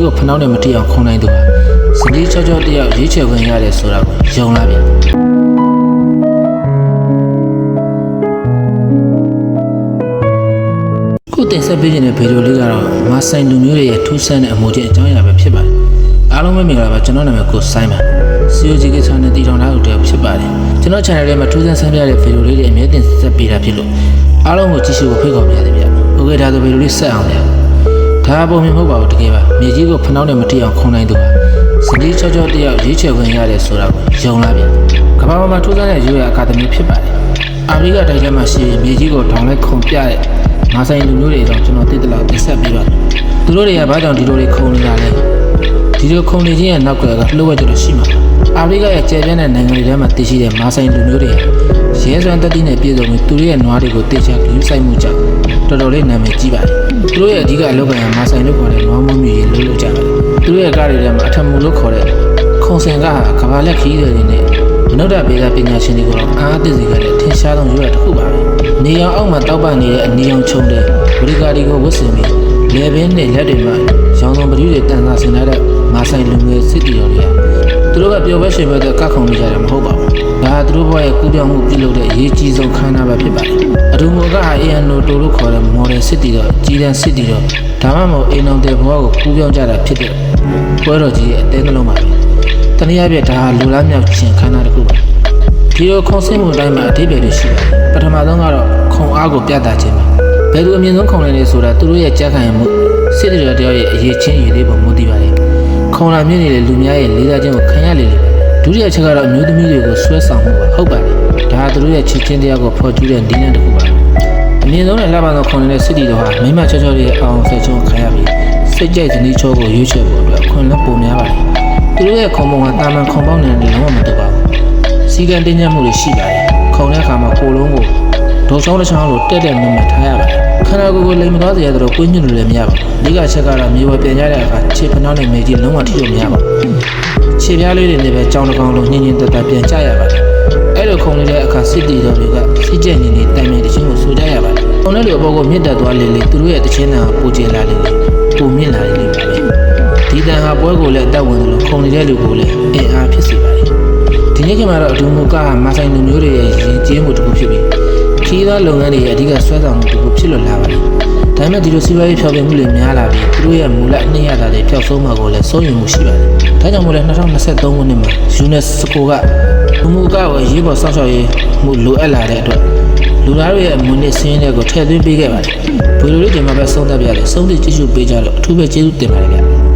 ကိုဖနှောင်းနဲ့မတိအောင်ခုံနိုင်သူပါစနီးချောချောတယောက်ရေးချယ်ဝင်ရတယ်ဆိုတာကိုယုံလားဗျခုတင်ဆက်ပေးခြင်းတဲ့ဗီဒီယိုလေးကတော့မာဆိုင်လူမျိုးတွေရဲ့ထူးဆန်းတဲ့အမှုချင်းအကြောင်းအရာပဲဖြစ်ပါတယ်အားလုံးပဲမင်္ဂလာပါကျွန်တော်နာမည်ကိုစိုင်းပါ COGK channel တည်ထောင်ထားသူတယောက်ဖြစ်ပါတယ်ကျွန်တော် channel ထဲမှာထူးဆန်းဆန်းပြတဲ့ဗီဒီယိုလေးတွေအမြဲတင်ဆက်ပေးတာဖြစ်လို့အားလုံးကိုကြည့်ရှုဖို့ဖိတ်ခေါ်ပါရစေဗျโอเคဒါဆိုဗီဒီယိုလေးဆက်အောင်ဗျဒါပုံမြင်မဟုတ်ပါဘူးတကယ်ပါမြေကြီးကိုဖနှောင်းနဲ့မတိအောင်ခုံနိုင်သူပါစနီးချောချောတယောက်ရေးချယ်ဝင်ရတယ်ဆိုတာကိုယုံလားဗျကမ္ဘာပေါ်မှာထူးဆန်းတဲ့ရိုးရာအကာဒမီဖြစ်ပါတယ်အာဖရိကတိုက်ထဲမှာရှိရင်မြေကြီးကိုထောင်လိုက်ခုံပြတဲ့မာဆိုင်လူမျိုးတွေအကြောင်းကျွန်တော်သိတဲ့လောက်တင်ဆက်ပေးပါမယ်သူတို့တွေကဘာကြောင့်ဒီလိုတွေခုံနေတာလဲဒီလိုခုံနေခြင်းရဲ့နောက်ကလှုပ်ဝက်ကြလို့ရှိမှာအာဖရိကရဲ့ကျယ်ပြန့်တဲ့နိုင်ငံတွေထဲမှာတည်ရှိတဲ့မာဆိုင်လူမျိုးတွေရဲစွမ်းတက်သီးနဲ့ပြည်စုံပြီးသူတို့ရဲ့နွားတွေကိုတေချာဂရုစိုက်မှုကြောင့်တော်တော်လေးနာမည်ကြီးပါတယ်သူတို့ရဲ့အဓိကအလုပ်ကမာဆိုင်လို့ခေါ်တဲ့နွားမွေးမြူရေးလုပ်ကြပါတယ်သူတို့ရဲ့ကားတွေထဲမှာအထက်မူလို့ခေါ်တဲ့ခုံစင်ကကဘာလက်ခီးတွေနဲ့မနုဿဗေဒပညာရှင်တွေကိုအားသိစေခဲ့တဲ့ထင်ရှားဆုံးရိုးရာတစ်ခုပါပဲနေရောင်အောက်မှာတောက်ပနေတဲ့အနီရောင်ချုံတဲ့ဝရိကာဒီကိုဝတ်ဆင်ပြီးလေပင်နဲ့လက်တွေမှာရောင်စုံပရိတွေတန်ဆာဆင်လာတဲ့မာဆိုင်လူငယ်စစ်တီတော်တွေကသူတို့ကပျော်ပွဲရှင်ပွဲတဲ့ကတ်ခုံနေကြတယ်မဟုတ်ပါဘူးဒါသူတို့ဘဝရဲ့ကူးပြောင်းမှုပြုလုပ်တဲ့အရေးကြီးဆုံးခန်းနာပဲဖြစ်ပါတယ်အထူးမိုကANO တိုလို့ခေါ်တဲ့မော်ဒယ်စစ်တီတော်ကြီးတန်းစစ်တီတော်ဒါမှမဟုတ်အိမ်အောင်တဲ့ဘဝကိုကူးပြောင်းကြတာဖြစ်တဲ့ပွဲတော်ကြီးရဲ့အသေးနှလုံးပါပဲတနည်းအားဖြင့်ဒါဟာလူလားမြောက်ခြင်းခန်းနာတစ်ခုပါဒီလိုခုံဆင်းမှုအတိုင်းမှာအထိပ္ပယ်တွေရှိပါတယ်ပထမဆုံးကတော့ခုံအားကိုပြသခြင်းပါဘယ်သူအမြင့်ဆုံးခုံနိုင်လဲဆိုတာသူတို့ရဲ့ကြက်ခံရမှုစစ်တီတော်တယောက်ရဲ့အရေးချင်းရည်လေးပုံမူတည်ပါတယ်ခုံလာမြင့်နေတဲ့လူများရဲ့လေးစားခြင်းကိုခံရလေလေဒုတိယချက်ကတော့အမျိုးသမီးတွေကိုဆွဲဆောင်မှုပါဟုတ်ပါတယ်ဒါဟာသူတို့ရဲ့ချစ်ချင်းတရားကိုဖော်ကျူးတဲ့နည်းလမ်းတစ်ခုပါအမြင့်ဆုံးနဲ့လှပသောခုံနေတဲ့စစ်တီတော်ဟာမိမချောချောလေးအောင်ဆက်ချုံခံရပြီးစိတ်ကြိုက်ဇနီးချောကိုရွေးချယ်ဖို့အတွက်ခွင့်လန်းပုံများပါတယ်သူတို့ရဲ့ခုံပုံကတာမန်ခုံပေါက်နေတဲ့လုံးဝမတူပါဘူးစီကံတင်ညက်မှုတွေရှိပါတယ်ခုံတဲ့အခါမှာကိုလုံးကိုဒေါ်ချောင်းတစ်ချောင်းလိုတက်တက်မြင့်မြတ်ထားရပါတယ်ခန္ဓာကိုယ်ကိုလိမ်မသွားစေရသလိုကွင်းညွန့်လို့လည်းမရပါဘူး။ဒီကချက်ကတော့မြေပေါ်ပြန်ရတဲ့အခါခြေဖနှောင်းနဲ့မြေကြီးလုံးဝထိလို့မရပါဘူး။ခြေပြားလေးတွေနဲ့ပဲကြောင်တစ်ကောင်လိုညင်ညင်တက်တက်ပြန်ကြရပါတယ်။အဲ့လိုခုံနေတဲ့အခါစစ်တီတော်တွေကစိတ်ကြက်ညင်နေတိုင်မြင်တခြင်းကိုဆိုကြရပါတယ်။ခုံတဲ့လူအပေါ်ကိုမြင့်တက်သွားလေလေသူတို့ရဲ့တခြင်းတန်ကိုပိုကျလာလေလေပိုမြင့်လာလေလေပါပဲ။ဒီတန်ဟာပွဲကိုလည်းအသက်ဝင်သလိုခုံနေတဲ့လူကိုလည်းအင်အားဖြစ်စေပါတယ်။ဒီနေ့ကမှတော့အဒူမူကမာဆိုင်လူမျိုးတွေရဲ့ရင်ကျင်းမှုတစ်ခုဖြစ်ပြီးခီးသားလုပ်ငန်းတွေရဲ့အဓိကဆွဲဆောင်မှုတစ်ခုဖြစ်လွတ်လာပါတယ်။ဒါပေမဲ့ဒီလိုစီးပွားရေးဖြောပြမှုတွေများလာပြီးသူတို့ရဲ့မူလအနှစ်ရတာတွေပျောက်ဆုံးမှာကိုလည်းစိုးရိမ်မှုရှိပါတယ်။ဒါကြောင့်မို့လဲ2023ခုနှစ်မှာ UNESCO ကလူမှုကွာကိုရေးပေါ်စောင့်ရှောက်ရေးမှုလိုအပ်လာတဲ့အတွက်လူသားတွေရဲ့မွေးနေ့စင်းတွေကိုထည့်သွင်းပေးခဲ့ပါတယ်။ဗီဒီယိုလေးဒီမှာပဲဆုံးသက်ပြရတယ်။ဆုံးဖြတ်ကြည့်ရှုပေးကြလို့အထူးပဲကျေးဇူးတင်ပါတယ်ဗျ။